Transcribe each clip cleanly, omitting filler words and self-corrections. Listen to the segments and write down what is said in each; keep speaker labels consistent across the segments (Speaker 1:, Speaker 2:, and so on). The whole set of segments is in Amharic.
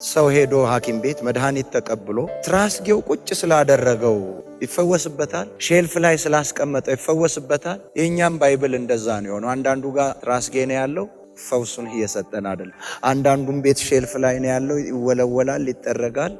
Speaker 1: ሰው ሄዶ ሐኪም ቤት መድኃኒት ተቀብሎ ትራስጌው ቁጭ ስላደረገው ይፈወስበታል? ሼልፍ ላይ ስላስቀመጠው ይፈወስበታል? የኛም ባይብል እንደዛ ነው የሆነው። አንዳንዱ ጋር ትራስጌ ነው ያለው፣ ፈውሱን እየሰጠን አይደለም። አንዳንዱም ቤት ሼልፍ ላይ ነው ያለው፣ ይወለወላል፣ ይጠረጋል።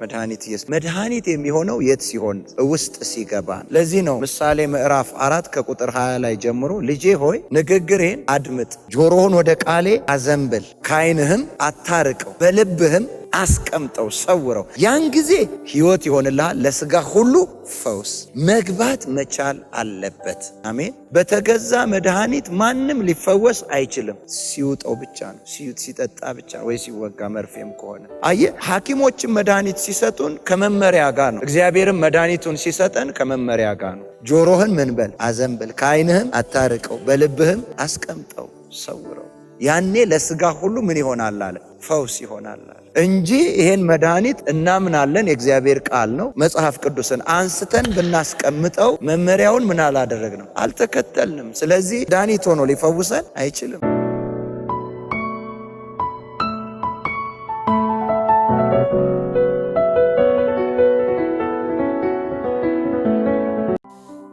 Speaker 1: መድኃኒት የሚሆነው የት ሲሆን? ውስጥ ሲገባ። ለዚህ ነው ምሳሌ ምዕራፍ 4 ከቁጥር 20 ላይ ጀምሮ ልጄ ሆይ ንግግሬን አድምጥ፣ ጆሮህን ወደ ቃሌ አዘንብል፣ ከዓይንህም አታርቀው፣ በልብህም አስቀምጠው፣ ሰውረው፣ ያን ጊዜ ሕይወት ይሆንልሃል፣ ለሥጋ ሁሉ ፈውስ። መግባት መቻል አለበት። አሜን። በተገዛ መድኃኒት ማንም ሊፈወስ አይችልም። ሲውጠው ብቻ ነው፣ ሲጠጣ ብቻ ወይ ሲወጋ መርፌም ከሆነ። አየህ፣ ሐኪሞችም መድኃኒት ሲሰጡን ከመመሪያ ጋር ነው። እግዚአብሔርም መድኃኒቱን ሲሰጠን ከመመሪያ ጋር ነው። ጆሮህን ምን በል? አዘንብል፣ ከዓይንህም አታርቀው፣ በልብህም አስቀምጠው፣ ሰውረው። ያኔ ለሥጋ ሁሉ ምን ይሆናል አለ? ፈውስ ይሆናል አለ እንጂ ይሄን መድኃኒት እናምናለን፣ የእግዚአብሔር ቃል ነው። መጽሐፍ ቅዱስን አንስተን ብናስቀምጠው መመሪያውን ምን አላደረግንም? አልተከተልንም። ስለዚህ መድኃኒት ሆኖ ሊፈውሰን አይችልም።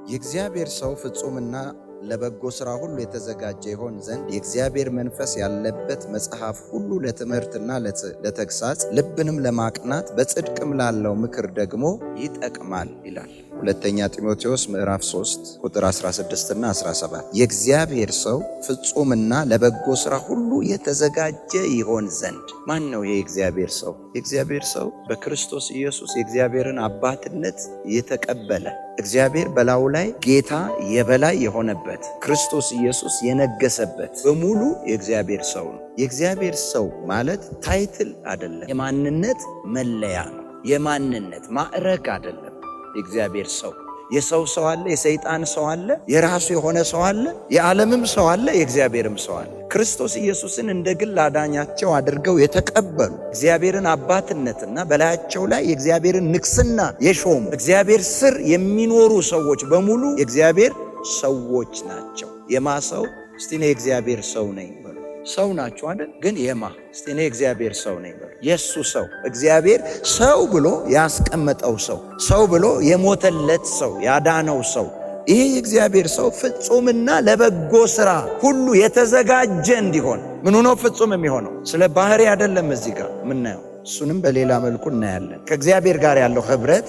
Speaker 1: የእግዚአብሔር ሰው ፍጹምና ለበጎ ሥራ ሁሉ የተዘጋጀ ይሆን ዘንድ የእግዚአብሔር መንፈስ ያለበት መጽሐፍ ሁሉ ለትምህርትና ለተግሳጽ፣ ልብንም ለማቅናት በጽድቅም ላለው ምክር ደግሞ ይጠቅማል ይላል። ሁለተኛ ጢሞቴዎስ ምዕራፍ 3 ቁጥር 16 እና 17 የእግዚአብሔር ሰው ፍጹምና ለበጎ ሥራ ሁሉ የተዘጋጀ ይሆን ዘንድ። ማን ነው ይሄ የእግዚአብሔር ሰው? የእግዚአብሔር ሰው በክርስቶስ ኢየሱስ የእግዚአብሔርን አባትነት የተቀበለ፣ እግዚአብሔር በላዩ ላይ ጌታ የበላይ የሆነበት፣ ክርስቶስ ኢየሱስ የነገሰበት በሙሉ የእግዚአብሔር ሰው ነው። የእግዚአብሔር ሰው ማለት ታይትል አይደለም፣ የማንነት መለያ ነው። የማንነት ማዕረግ አይደለም። የእግዚአብሔር ሰው የሰው ሰው አለ፣ የሰይጣን ሰው አለ፣ የራሱ የሆነ ሰው አለ፣ የዓለምም ሰው አለ፣ የእግዚአብሔርም ሰው አለ። ክርስቶስ ኢየሱስን እንደ ግል አዳኛቸው አድርገው የተቀበሉ፣ እግዚአብሔርን አባትነትና በላያቸው ላይ የእግዚአብሔርን ንግስና የሾሙ፣ እግዚአብሔር ስር የሚኖሩ ሰዎች በሙሉ የእግዚአብሔር ሰዎች ናቸው። የማ ሰው? እስቲ እኔ የእግዚአብሔር ሰው ነኝ በሉ። ሰው ናቸው አይደል? ግን የማ? እስቲ እኔ የእግዚአብሔር ሰው ነኝ በሉ። የሱ ሰው፣ እግዚአብሔር ሰው ብሎ ያስቀመጠው ሰው፣ ሰው ብሎ የሞተለት ሰው፣ ያዳነው ሰው፣ ይሄ የእግዚአብሔር ሰው ፍጹምና ለበጎ ሥራ ሁሉ የተዘጋጀ እንዲሆን። ምኑ ነው ፍጹም የሚሆነው? ስለ ባህሪ አይደለም እዚህ ጋር የምናየው፣ እሱንም በሌላ መልኩ እናያለን። ከእግዚአብሔር ጋር ያለው ኅብረት፣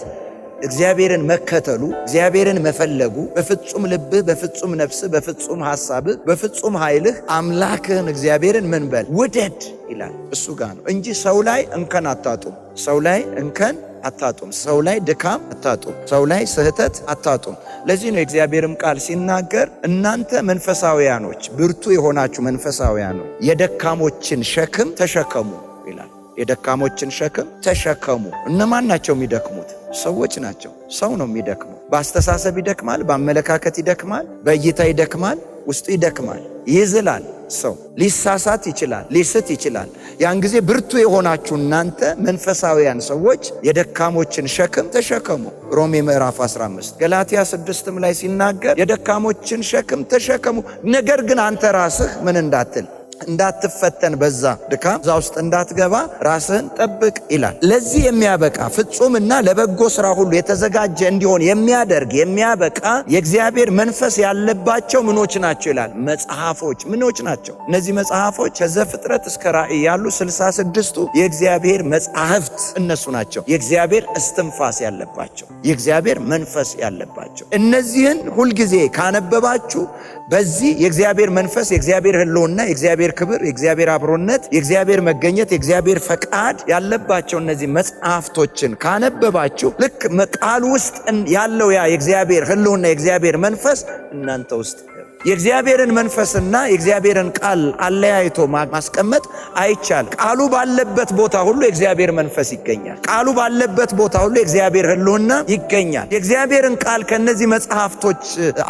Speaker 1: እግዚአብሔርን መከተሉ፣ እግዚአብሔርን መፈለጉ፣ በፍጹም ልብህ፣ በፍጹም ነፍስህ፣ በፍጹም ሐሳብህ፣ በፍጹም ኃይልህ አምላክህን እግዚአብሔርን ምን በል? ውደድ ይላል። እሱ ጋር ነው እንጂ ሰው ላይ እንከን አታጡም። ሰው ላይ እንከን አታጡም። ሰው ላይ ድካም አታጡም። ሰው ላይ ስህተት አታጡም። ለዚህ ነው የእግዚአብሔርም ቃል ሲናገር እናንተ መንፈሳውያኖች፣ ብርቱ የሆናችሁ መንፈሳውያኖች የደካሞችን ሸክም ተሸከሙ ይላል። የደካሞችን ሸክም ተሸከሙ። እነማን ናቸው የሚደክሙት? ሰዎች ናቸው። ሰው ነው የሚደክመው። በአስተሳሰብ ይደክማል፣ በአመለካከት ይደክማል፣ በእይታ ይደክማል፣ ውስጡ ይደክማል፣ ይዝላል። ሰው ሊሳሳት ይችላል፣ ሊስት ይችላል። ያን ጊዜ ብርቱ የሆናችሁ እናንተ መንፈሳውያን ሰዎች የደካሞችን ሸክም ተሸከሙ። ሮሜ ምዕራፍ 15 ገላትያ 6ም ላይ ሲናገር የደካሞችን ሸክም ተሸከሙ፣ ነገር ግን አንተ ራስህ ምን እንዳትፈተን በዛ ድካም እዛ ውስጥ እንዳትገባ ራስህን ጠብቅ ይላል። ለዚህ የሚያበቃ ፍጹምና ለበጎ ሥራ ሁሉ የተዘጋጀ እንዲሆን የሚያደርግ የሚያበቃ የእግዚአብሔር መንፈስ ያለባቸው ምኖች ናቸው ይላል። መጽሐፎች ምኖች ናቸው? እነዚህ መጽሐፎች ከዘፍጥረት እስከ ራእይ ያሉ 66ቱ የእግዚአብሔር መጽሐፍት እነሱ ናቸው። የእግዚአብሔር እስትንፋስ ያለባቸው፣ የእግዚአብሔር መንፈስ ያለባቸው። እነዚህን ሁልጊዜ ካነበባችሁ በዚህ የእግዚአብሔር መንፈስ፣ የእግዚአብሔር ሕልውና፣ የእግዚአብሔር ክብር፣ የእግዚአብሔር አብሮነት፣ የእግዚአብሔር መገኘት፣ የእግዚአብሔር ፈቃድ ያለባቸው እነዚህ መጽሐፍቶችን ካነበባችሁ ልክ ቃል ውስጥ ያለው ያ የእግዚአብሔር ሕልውና፣ የእግዚአብሔር መንፈስ እናንተ ውስጥ የእግዚአብሔርን መንፈስና የእግዚአብሔርን ቃል አለያይቶ ማስቀመጥ አይቻል። ቃሉ ባለበት ቦታ ሁሉ የእግዚአብሔር መንፈስ ይገኛል። ቃሉ ባለበት ቦታ ሁሉ የእግዚአብሔር ሕልውና ይገኛል። የእግዚአብሔርን ቃል ከነዚህ መጽሐፍቶች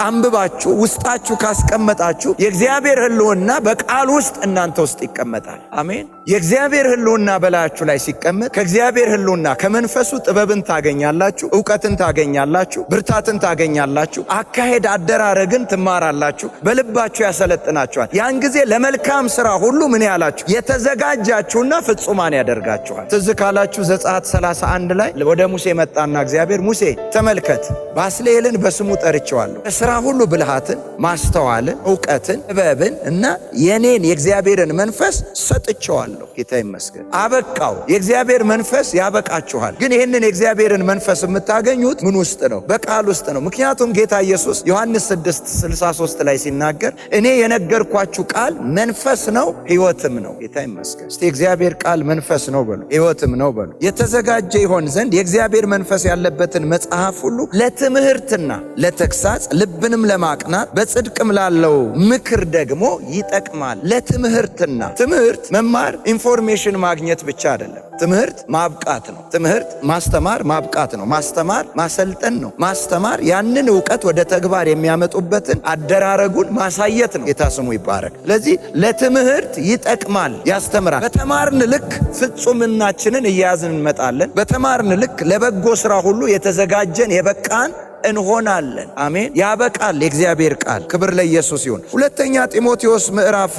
Speaker 1: አንብባችሁ ውስጣችሁ ካስቀመጣችሁ የእግዚአብሔር ሕልውና በቃል ውስጥ እናንተ ውስጥ ይቀመጣል። አሜን። የእግዚአብሔር ሕልውና በላያችሁ ላይ ሲቀመጥ ከእግዚአብሔር ሕልውና ከመንፈሱ ጥበብን ታገኛላችሁ፣ ዕውቀትን ታገኛላችሁ፣ ብርታትን ታገኛላችሁ፣ አካሄድ አደራረግን ትማራላችሁ፣ በልባችሁ ያሰለጥናችኋል። ያን ጊዜ ለመልካም ሥራ ሁሉ ምን ያላችሁ የተዘጋጃችሁና ፍጹማን ያደርጋችኋል። ትዝ ካላችሁ ዘጸአት 31 ላይ ወደ ሙሴ መጣና እግዚአብሔር ሙሴ ተመልከት፣ ባስልኤልን በስሙ ጠርቼዋለሁ፣ በሥራ ሁሉ ብልሃትን፣ ማስተዋልን፣ ዕውቀትን፣ ጥበብን እና የኔን የእግዚአብሔርን መንፈስ ሰጥቼዋለሁ። ጌታ ይመስገን። አበቃው። የእግዚአብሔር መንፈስ ያበቃችኋል። ግን ይህንን የእግዚአብሔርን መንፈስ የምታገኙት ምን ውስጥ ነው? በቃል ውስጥ ነው። ምክንያቱም ጌታ ኢየሱስ ዮሐንስ 6:63 ላይ ሲናገር እኔ የነገርኳችሁ ቃል መንፈስ ነው ሕይወትም ነው። ጌታ ይመስገን። እስቲ የእግዚአብሔር ቃል መንፈስ ነው በሉ፣ ሕይወትም ነው በሉ። የተዘጋጀ ይሆን ዘንድ የእግዚአብሔር መንፈስ ያለበትን መጽሐፍ ሁሉ ለትምህርትና ለተግሳጽ ልብንም ለማቅናት በጽድቅም ላለው ምክር ደግሞ ይጠቅማል። ለትምህርትና ትምህርት መማር ኢንፎርሜሽን ማግኘት ብቻ አይደለም። ትምህርት ማብቃት ነው። ትምህርት ማስተማር ማብቃት ነው። ማስተማር ማሰልጠን ነው። ማስተማር ያንን ዕውቀት ወደ ተግባር የሚያመጡበትን አደራረጉን ማሳየት ነው። ጌታ ስሙ ይባረክ። ስለዚህ ለትምህርት ይጠቅማል፣ ያስተምራል። በተማርን ልክ ፍጹምናችንን እያያዝን እንመጣለን። በተማርን ልክ ለበጎ ሥራ ሁሉ የተዘጋጀን የበቃን እንሆናለን። አሜን። ያበቃል የእግዚአብሔር ቃል። ክብር ለኢየሱስ ይሁን። ሁለተኛ ጢሞቴዎስ ምዕራፍ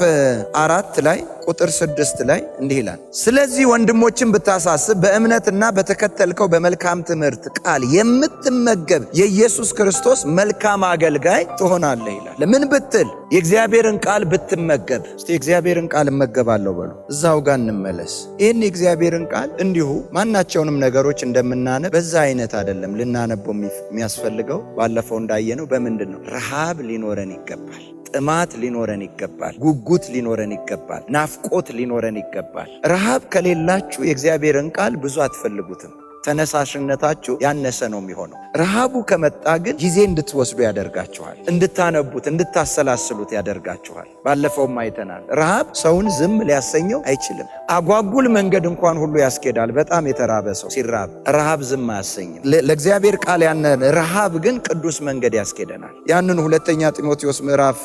Speaker 1: 4 ላይ ቁጥር 6 ላይ እንዲህ ይላል፣ ስለዚህ ወንድሞችን ብታሳስብ በእምነትና በተከተልከው በመልካም ትምህርት ቃል የምትመገብ የኢየሱስ ክርስቶስ መልካም አገልጋይ ትሆናለህ ይላል። ለምን ብትል የእግዚአብሔርን ቃል ብትመገብ። እስቲ የእግዚአብሔርን ቃል እመገባለሁ በሉ። እዛው ጋር እንመለስ። ይህን የእግዚአብሔርን ቃል እንዲሁ ማናቸውንም ነገሮች እንደምናነብ በዛ አይነት አይደለም ልናነበው የሚያስፈልገው። ባለፈው እንዳየነው በምንድን ነው? ረሃብ ሊኖረን ይገባል። ጥማት ሊኖረን ይገባል። ጉጉት ሊኖረን ይገባል። ናፍቆት ሊኖረን ይገባል። ረሃብ ከሌላችሁ የእግዚአብሔርን ቃል ብዙ አትፈልጉትም። ተነሳሽነታችሁ ያነሰ ነው የሚሆነው። ረሃቡ ከመጣ ግን ጊዜ እንድትወስዱ ያደርጋችኋል። እንድታነቡት፣ እንድታሰላስሉት ያደርጋችኋል። ባለፈውም አይተናል። ረሃብ ሰውን ዝም ሊያሰኘው አይችልም። አጓጉል መንገድ እንኳን ሁሉ ያስኬዳል። በጣም የተራበ ሰው ሲራብ ረሃብ ዝም አያሰኝም። ለእግዚአብሔር ቃል ያነ ረሃብ ግን ቅዱስ መንገድ ያስኬደናል። ያንን ሁለተኛ ጢሞቴዎስ ምዕራፍ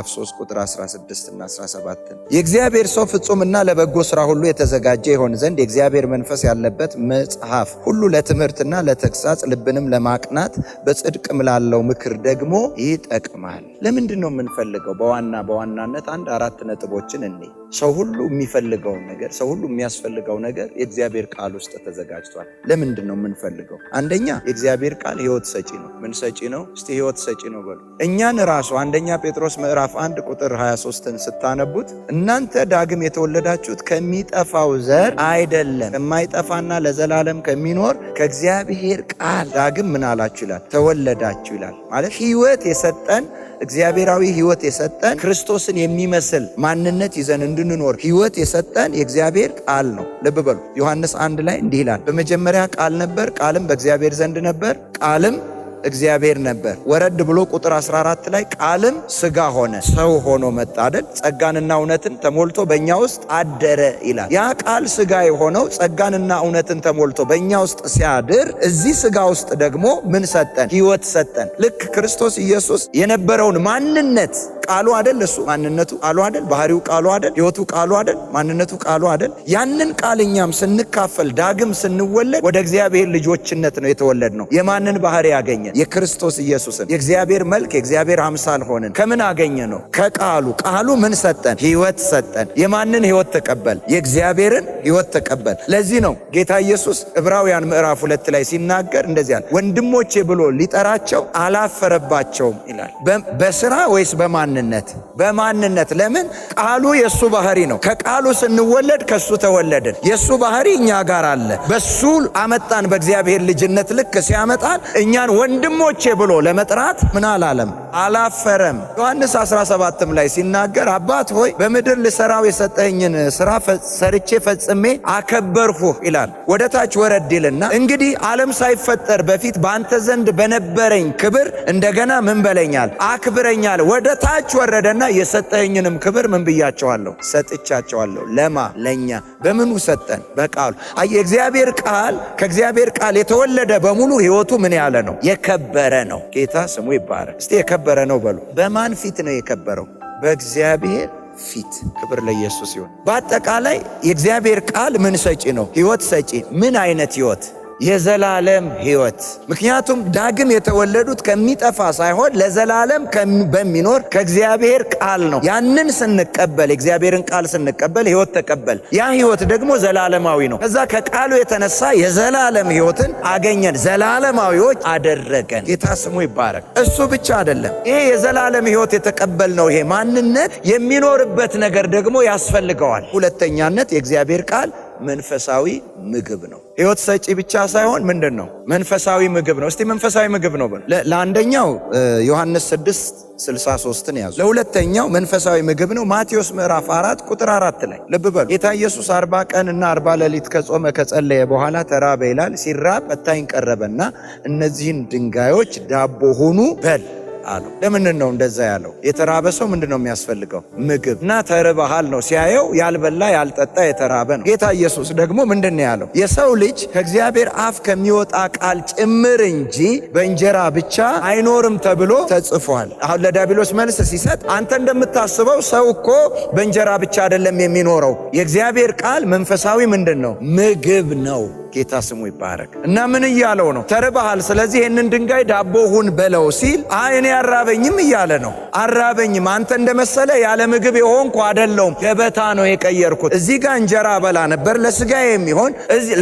Speaker 1: 3 ቁጥር 16 እና 17 የእግዚአብሔር ሰው ፍጹምና ለበጎ ሥራ ሁሉ የተዘጋጀ ይሆን ዘንድ የእግዚአብሔር መንፈስ ያለበት መጽሐፍ ሁሉ ለትምህርትና ለተግሳጽ ልብንም ለማቅናት በጽድቅም ላለው ምክር ደግሞ ይጠቅማል። ለምንድን ነው የምንፈልገው? በዋናነት 4 ነጥቦችን እኔ ሰው ሁሉ የሚፈልገውን ነገር፣ ሰው ሁሉ የሚያስፈልገው ነገር የእግዚአብሔር ቃል ውስጥ ተዘጋጅቷል። ለምንድን ነው የምንፈልገው? አንደኛ የእግዚአብሔር ቃል ሕይወት ሰጪ ነው። ምን ሰጪ ነው? እስቲ ሕይወት ሰጪ ነው በሉ። እኛን ራሱ አንደኛ ጴጥሮስ ምዕራፍ 1 ቁጥር 23ን ስታነቡት እናንተ ዳግም የተወለዳችሁት ከሚጠፋው ዘር አይደለም ከማይጠፋና ለዘላለም ከሚኖር ከእግዚአብሔር ቃል ዳግም ምን አላችሁ ይላል? ተወለዳችሁ ይላል። ማለት ሕይወት የሰጠን እግዚአብሔራዊ ሕይወት የሰጠን ክርስቶስን የሚመስል ማንነት ይዘን እንድንኖር ሕይወት የሰጠን የእግዚአብሔር ቃል ነው። ልብ በሉ። ዮሐንስ 1 ላይ እንዲህ ይላል፣ በመጀመሪያ ቃል ነበር፣ ቃልም በእግዚአብሔር ዘንድ ነበር፣ ቃልም እግዚአብሔር ነበር። ወረድ ብሎ ቁጥር 14 ላይ ቃልም ሥጋ ሆነ፣ ሰው ሆኖ መጣ አይደል? ጸጋንና እውነትን ተሞልቶ በእኛ ውስጥ አደረ ይላል። ያ ቃል ሥጋ የሆነው ጸጋንና እውነትን ተሞልቶ በእኛ ውስጥ ሲያድር እዚህ ሥጋ ውስጥ ደግሞ ምን ሰጠን? ሕይወት ሰጠን። ልክ ክርስቶስ ኢየሱስ የነበረውን ማንነት ቃሉ አይደል? እሱ ማንነቱ ቃሉ አይደል? ባህሪው ቃሉ አይደል? ሕይወቱ ቃሉ አይደል? ማንነቱ ቃሉ አይደል? ያንን ቃል እኛም ስንካፈል ዳግም ስንወለድ ወደ እግዚአብሔር ልጆችነት ነው የተወለድ ነው። የማንን ባህሪ ያገኘ? የክርስቶስ ኢየሱስን። የእግዚአብሔር መልክ የእግዚአብሔር አምሳል ሆነን ከምን አገኘ ነው? ከቃሉ። ቃሉ ምን ሰጠን? ሕይወት ሰጠን። የማንን ሕይወት ተቀበል? የእግዚአብሔርን ሕይወት ተቀበል። ለዚህ ነው ጌታ ኢየሱስ ዕብራውያን ምዕራፍ 2 ላይ ሲናገር እንደዚህ አለ፣ ወንድሞቼ ብሎ ሊጠራቸው አላፈረባቸውም ይላል። በስራ ወይስ በማንነት? በማንነት። ለምን? ቃሉ የእሱ ባህሪ ነው። ከቃሉ ስንወለድ ከእሱ ተወለድን። የእሱ ባህሪ እኛ ጋር አለ። በሱ አመጣን። በእግዚአብሔር ልጅነት ልክ ሲያመጣን እኛን ወንድሞቼ ብሎ ለመጥራት ምን አላለም? አላፈረም። ዮሐንስ 17ም ላይ ሲናገር አባት ሆይ በምድር ልሰራው የሰጠኝን ስራ ሰርቼ ፈጽሜ አከበርሁህ ይላል። ወደ ታች ወረድ ይልና እንግዲህ ዓለም ሳይፈጠር በፊት በአንተ ዘንድ በነበረኝ ክብር እንደገና ምን በለኛል? አክብረኛል። ወደ ታች ወረደና የሰጠኝንም ክብር ምን ብያቸዋለሁ? ሰጥቻቸዋለሁ። ለማ? ለኛ። በምኑ ሰጠን? በቃሉ። የእግዚአብሔር ቃል ከእግዚአብሔር ቃል የተወለደ በሙሉ ሕይወቱ ምን ያለ ነው? የከበረ ነው። ጌታ ስሙ ይባረክ። እስቲ የከበረ ነው በሉ። በማን ፊት ነው የከበረው? በእግዚአብሔር ፊት። ክብር ለኢየሱስ ይሁን። በአጠቃላይ የእግዚአብሔር ቃል ምን ሰጪ ነው? ሕይወት ሰጪ። ምን አይነት ሕይወት? የዘላለም ሕይወት። ምክንያቱም ዳግም የተወለዱት ከሚጠፋ ሳይሆን ለዘላለም በሚኖር ከእግዚአብሔር ቃል ነው። ያንን ስንቀበል፣ የእግዚአብሔርን ቃል ስንቀበል ሕይወት ተቀበል። ያ ሕይወት ደግሞ ዘላለማዊ ነው። ከዛ ከቃሉ የተነሳ የዘላለም ሕይወትን አገኘን፣ ዘላለማዊዎች አደረገን። ጌታ ስሙ ይባረክ። እሱ ብቻ አይደለም። ይሄ የዘላለም ሕይወት የተቀበልነው ይሄ ማንነት የሚኖርበት ነገር ደግሞ ያስፈልገዋል። ሁለተኛነት የእግዚአብሔር ቃል መንፈሳዊ ምግብ ነው። ሕይወት ሰጪ ብቻ ሳይሆን ምንድን ነው? መንፈሳዊ ምግብ ነው። እስቲ መንፈሳዊ ምግብ ነው በሉ። ለአንደኛው ዮሐንስ 6:63 ያዙ። ለሁለተኛው መንፈሳዊ ምግብ ነው ማቴዎስ ምዕራፍ 4 ቁጥር 4 ላይ ልብ በሉ። ጌታ ኢየሱስ 40 ቀንና 40 ሌሊት ከጾመ ከጸለየ በኋላ ተራበ ይላል። ሲራብ ፈታኝ ቀረበና እነዚህን ድንጋዮች ዳቦ ሁኑ በል አለው። ለምን ነው እንደዛ ያለው? የተራበ ሰው ምንድነው የሚያስፈልገው? ምግብ እና ተርበሃል ነው። ሲያየው ያልበላ ያልጠጣ የተራበ ነው። ጌታ ኢየሱስ ደግሞ ምንድነው ያለው? የሰው ልጅ ከእግዚአብሔር አፍ ከሚወጣ ቃል ጭምር እንጂ በእንጀራ ብቻ አይኖርም ተብሎ ተጽፏል። አሁን ለዲያብሎስ መልስ ሲሰጥ አንተ እንደምታስበው ሰው እኮ በእንጀራ ብቻ አይደለም የሚኖረው። የእግዚአብሔር ቃል መንፈሳዊ ምንድነው? ምግብ ነው። ጌታ ስሙ ይባረክ። እና ምን እያለው ነው? ተርበሃል፣ ስለዚህ ይህንን ድንጋይ ዳቦ ሁን በለው ሲል እኔ አራበኝም እያለ ነው። አራበኝም፣ አንተ እንደመሰለ ያለ ምግብ የሆንኩ አይደለሁም፣ ገበታ ነው የቀየርኩት። እዚህ ጋር እንጀራ በላ ነበር ለስጋ የሚሆን፣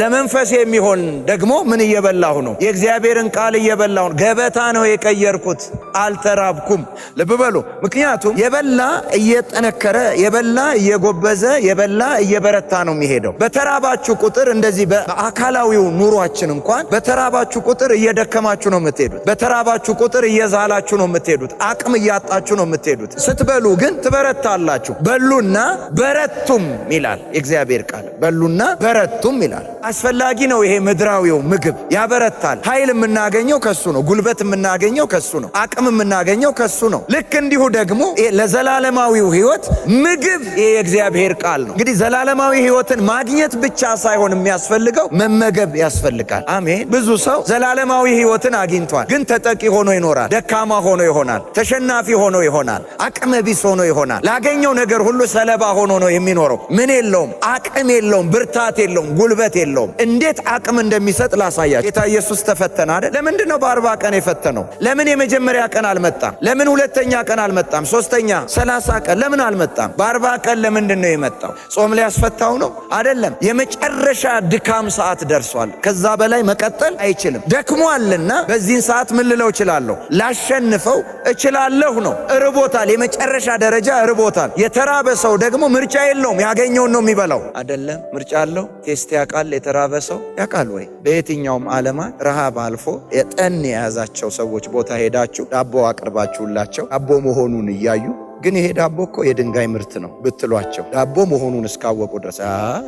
Speaker 1: ለመንፈስ የሚሆን ደግሞ ምን እየበላሁ ነው? የእግዚአብሔርን ቃል እየበላሁ ነው። ገበታ ነው የቀየርኩት፣ አልተራብኩም። ልብ በሉ። ምክንያቱም የበላ እየጠነከረ፣ የበላ እየጎበዘ፣ የበላ እየበረታ ነው የሚሄደው። በተራባችሁ ቁጥር እንደዚህ አካላዊው ኑሯችን እንኳን በተራባችሁ ቁጥር እየደከማችሁ ነው የምትሄዱት። በተራባችሁ ቁጥር እየዛላችሁ ነው የምትሄዱት። አቅም እያጣችሁ ነው የምትሄዱት። ስትበሉ ግን ትበረታላችሁ። በሉና በረቱም ይላል የእግዚአብሔር ቃል። በሉና በረቱም ይላል። አስፈላጊ ነው ይሄ ምድራዊው ምግብ፣ ያበረታል። ኃይል የምናገኘው ከሱ ነው። ጉልበት የምናገኘው ከሱ ነው። አቅም የምናገኘው ከሱ ነው። ልክ እንዲሁ ደግሞ ለዘላለማዊው ሕይወት ምግብ ይሄ የእግዚአብሔር ቃል ነው። እንግዲህ ዘላለማዊ ሕይወትን ማግኘት ብቻ ሳይሆን የሚያስፈልገው መመገብ ያስፈልጋል። አሜን። ብዙ ሰው ዘላለማዊ ሕይወትን አግኝቷል፣ ግን ተጠቂ ሆኖ ይኖራል። ደካማ ሆኖ ይሆናል። ተሸናፊ ሆኖ ይሆናል። አቅመ ቢስ ሆኖ ይሆናል። ላገኘው ነገር ሁሉ ሰለባ ሆኖ ነው የሚኖረው። ምን የለውም፣ አቅም የለውም፣ ብርታት የለውም፣ ጉልበት የለውም። እንዴት አቅም እንደሚሰጥ ላሳያችሁ። ጌታ ኢየሱስ ተፈተነ አይደል? ለምንድን ነው በ40 ቀን የፈተነው? ለምን የመጀመሪያ ቀን አልመጣም? ለምን ሁለተኛ ቀን አልመጣም? ሶስተኛ 30 ቀን ለምን አልመጣም? በ40 ቀን ለምንድን ነው የመጣው? ጾም ሊያስፈታው ነው አይደለም። የመጨረሻ ድካም ሰዓት ደርሷል። ከዛ በላይ መቀጠል አይችልም። ደክሟልና በዚህን ሰዓት ምን ልለው እችላለሁ? ላሸንፈው እችላለሁ ነው። እርቦታል። የመጨረሻ ደረጃ እርቦታል። የተራበ ሰው ደግሞ ምርጫ የለውም። ያገኘውን ነው የሚበላው አይደለም። ምርጫ አለው። ቴስት ያውቃል። የተራበ ሰው ያውቃል ወይ? በየትኛውም ዓለማት ረሃብ አልፎ የጠን የያዛቸው ሰዎች ቦታ ሄዳችሁ ዳቦ አቅርባችሁላቸው ዳቦ መሆኑን እያዩ ግን ይሄ ዳቦ እኮ የድንጋይ ምርት ነው ብትሏቸው ዳቦ መሆኑን እስካወቁ ድረስ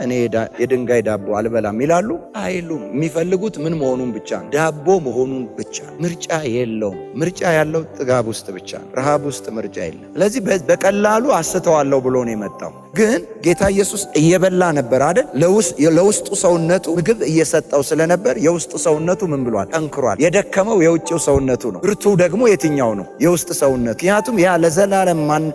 Speaker 1: እኔ የድንጋይ ዳቦ አልበላም ይላሉ? አይሉም። የሚፈልጉት ምን መሆኑን ብቻ ነው፣ ዳቦ መሆኑን ብቻ። ምርጫ የለውም። ምርጫ ያለው ጥጋብ ውስጥ ብቻ ነው። ረሃብ ውስጥ ምርጫ የለም። ስለዚህ በቀላሉ አስተዋለሁ ብሎ ነው የመጣው። ግን ጌታ ኢየሱስ እየበላ ነበር አይደል? ለውስጡ ሰውነቱ ምግብ እየሰጠው ስለነበር የውስጡ ሰውነቱ ምን ብሏል? ጠንክሯል። የደከመው የውጭው ሰውነቱ ነው። ብርቱ ደግሞ የትኛው ነው? የውስጥ ሰውነቱ። ምክንያቱም ያ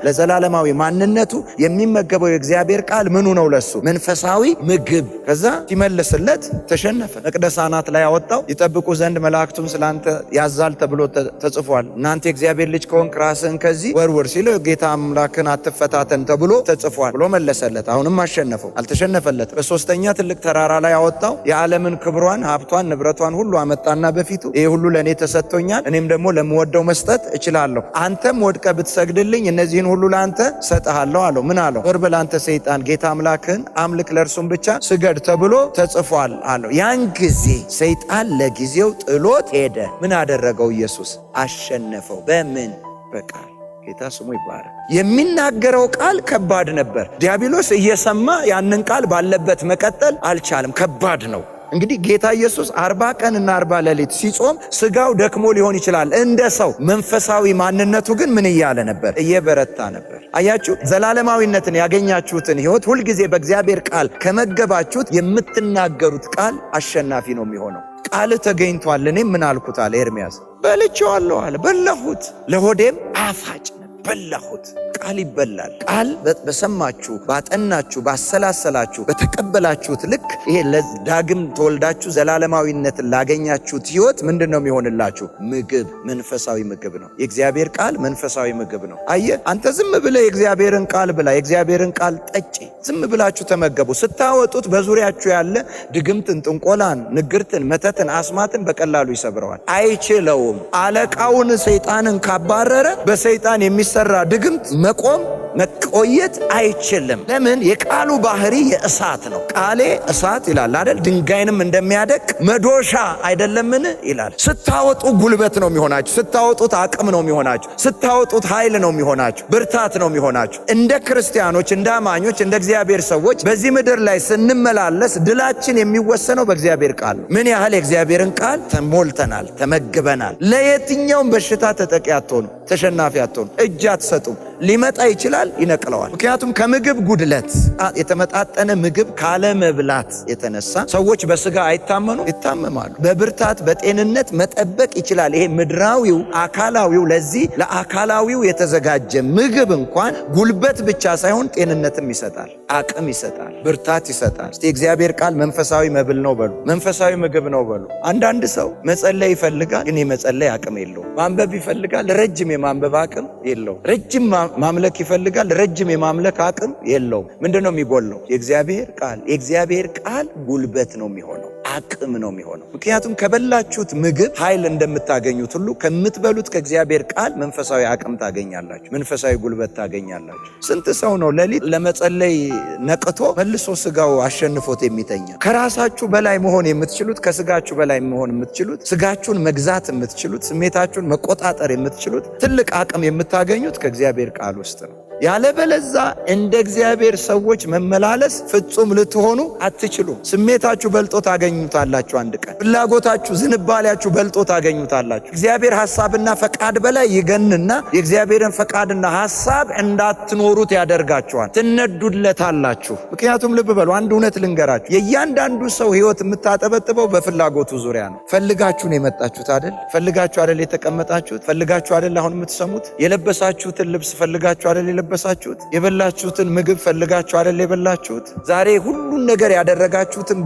Speaker 1: ለዘላለማዊ ማንነቱ የሚመገበው የእግዚአብሔር ቃል ምኑ ነው? ለሱ መንፈሳዊ ምግብ። ከዛ ሲመልስለት ተሸነፈ። መቅደስ አናት ላይ ያወጣው ይጠብቁ ዘንድ መላእክቱን ስላንተ ያዛል ተብሎ ተጽፏል። እናንተ የእግዚአብሔር ልጅ ከሆንክ ራስህን ከዚህ ወርውር ሲለው ጌታ አምላክን አትፈታተን ተብሎ ተጽፏል ብሎ መለሰለት። አሁንም አሸነፈው። አልተሸነፈለት። በሶስተኛ ትልቅ ተራራ ላይ ያወጣው የዓለምን ክብሯን፣ ሀብቷን፣ ንብረቷን ሁሉ አመጣና በፊቱ ይሄ ሁሉ ለእኔ ተሰጥቶኛል፣ እኔም ደግሞ ለምወደው መስጠት እችላለሁ። አንተም ወድቀ ብትሰግድልኝ እነዚህን ሁሉ ለአንተ ሰጥሃለሁ አለው። ምን አለው? ዞር በል አንተ ሰይጣን፣ ጌታ አምላክህን አምልክ፣ ለእርሱም ብቻ ስገድ ተብሎ ተጽፏል አለው። ያን ጊዜ ሰይጣን ለጊዜው ጥሎት ሄደ። ምን አደረገው? ኢየሱስ አሸነፈው። በምን? በቃል። ጌታ ስሙ ይባረክ። የሚናገረው ቃል ከባድ ነበር። ዲያብሎስ እየሰማ ያንን ቃል ባለበት መቀጠል አልቻለም። ከባድ ነው። እንግዲህ ጌታ ኢየሱስ 40 ቀንና 40 ሌሊት ሲጾም ስጋው ደክሞ ሊሆን ይችላል እንደ ሰው። መንፈሳዊ ማንነቱ ግን ምን እያለ ነበር? እየበረታ ነበር። አያችሁ፣ ዘላለማዊነትን ያገኛችሁትን ሕይወት ሁልጊዜ በእግዚአብሔር ቃል ከመገባችሁት የምትናገሩት ቃል አሸናፊ ነው የሚሆነው። ቃል ተገኝቷል። እኔም ምን አልኩት አለ ኤርምያስ፣ በልቼዋለሁ አለ። በላሁት፣ ለሆዴም አፋጭ በላሁት። ቃል ይበላል። ቃል በሰማችሁ ባጠናችሁ ባሰላሰላችሁ በተቀበላችሁት ልክ ይሄ ለዳግም ተወልዳችሁ ዘላለማዊነትን ላገኛችሁት ሕይወት ምንድነው የሚሆንላችሁ? ምግብ፣ መንፈሳዊ ምግብ ነው። የእግዚአብሔር ቃል መንፈሳዊ ምግብ ነው። አየህ፣ አንተ ዝም ብለህ የእግዚአብሔርን ቃል ብላ፣ የእግዚአብሔርን ቃል ጠጪ፣ ዝም ብላችሁ ተመገቡ። ስታወጡት በዙሪያችሁ ያለ ድግምትን፣ ጥንቆላን፣ ንግርትን፣ መተትን፣ አስማትን በቀላሉ ይሰብረዋል። አይችለውም። አለቃውን ሰይጣንን ካባረረ በሰይጣን የሚሰራ ድግምት መቆም መቆየት አይችልም። ለምን? የቃሉ ባህሪ የእሳት ነው። ቃሌ እሳት ይላል አይደል? ድንጋይንም እንደሚያደቅ መዶሻ አይደለምን ይላል። ስታወጡ ጉልበት ነው የሚሆናችሁ። ስታወጡት አቅም ነው የሚሆናችሁ። ስታወጡት ኃይል ነው የሚሆናችሁ። ብርታት ነው የሚሆናችሁ። እንደ ክርስቲያኖች፣ እንደ አማኞች፣ እንደ እግዚአብሔር ሰዎች በዚህ ምድር ላይ ስንመላለስ ድላችን የሚወሰነው በእግዚአብሔር ቃል ነው። ምን ያህል የእግዚአብሔርን ቃል ተሞልተናል፣ ተመግበናል። ለየትኛውም በሽታ ተጠቂ አትሆኑ፣ ተሸናፊ አትሆኑ፣ እጅ አትሰጡም። ሊመጣ ይችላል፣ ይነቅለዋል። ምክንያቱም ከምግብ ጉድለት የተመጣጠነ ምግብ ካለመብላት የተነሳ ሰዎች በስጋ አይታመኑ፣ ይታመማሉ። በብርታት በጤንነት መጠበቅ ይችላል። ይሄ ምድራዊው አካላዊው፣ ለዚህ ለአካላዊው የተዘጋጀ ምግብ እንኳን ጉልበት ብቻ ሳይሆን ጤንነትም ይሰጣል፣ አቅም ይሰጣል፣ ብርታት ይሰጣል። እስቲ እግዚአብሔር ቃል መንፈሳዊ መብል ነው በሉ፣ መንፈሳዊ ምግብ ነው በሉ። አንዳንድ ሰው መጸለይ ይፈልጋል፣ ግን የመጸለይ አቅም የለውም። ማንበብ ይፈልጋል፣ ረጅም የማንበብ አቅም የለውም። ረጅም ማምለክ ይፈልጋል፣ ረጅም የማምለክ አቅም የለውም። ምንድነው የሚጎለው? የእግዚአብሔር ቃል። የእግዚአብሔር ቃል ጉልበት ነው የሚሆነው፣ አቅም ነው የሚሆነው። ምክንያቱም ከበላችሁት ምግብ ኃይል እንደምታገኙት ሁሉ ከምትበሉት ከእግዚአብሔር ቃል መንፈሳዊ አቅም ታገኛላችሁ፣ መንፈሳዊ ጉልበት ታገኛላችሁ። ስንት ሰው ነው ሌሊት ለመጸለይ ነቅቶ መልሶ ስጋው አሸንፎት የሚተኛ? ከራሳችሁ በላይ መሆን የምትችሉት፣ ከስጋችሁ በላይ መሆን የምትችሉት፣ ስጋችሁን መግዛት የምትችሉት፣ ስሜታችሁን መቆጣጠር የምትችሉት ትልቅ አቅም የምታገኙት ከእግዚአብሔር ቃል ውስጥ ነው። ያለበለዛ እንደ እግዚአብሔር ሰዎች መመላለስ ፍጹም ልትሆኑ አትችሉም። ስሜታችሁ በልጦ ታገኙታላችሁ። አንድ ቀን ፍላጎታችሁ፣ ዝንባሌያችሁ በልጦ ታገኙታላችሁ። እግዚአብሔር ሐሳብና ፈቃድ በላይ ይገንና የእግዚአብሔርን ፈቃድና ሐሳብ እንዳትኖሩት ያደርጋችኋል። ትነዱለታላችሁ። ምክንያቱም ልብ በሉ፣ አንድ እውነት ልንገራችሁ። የእያንዳንዱ ሰው ሕይወት የምታጠበጥበው በፍላጎቱ ዙሪያ ነው። ፈልጋችሁ ነው የመጣችሁት አይደል? ፈልጋችሁ አይደል የተቀመጣችሁት? ፈልጋችሁ አይደል አሁን የምትሰሙት? የለበሳችሁትን ልብስ ፈልጋችሁ አይደል የለበሳችሁት? የበላችሁትን ምግብ ፈልጋችሁ አይደል የበላችሁት? ዛሬ ሁሉን ነገር ያደረጋችሁትን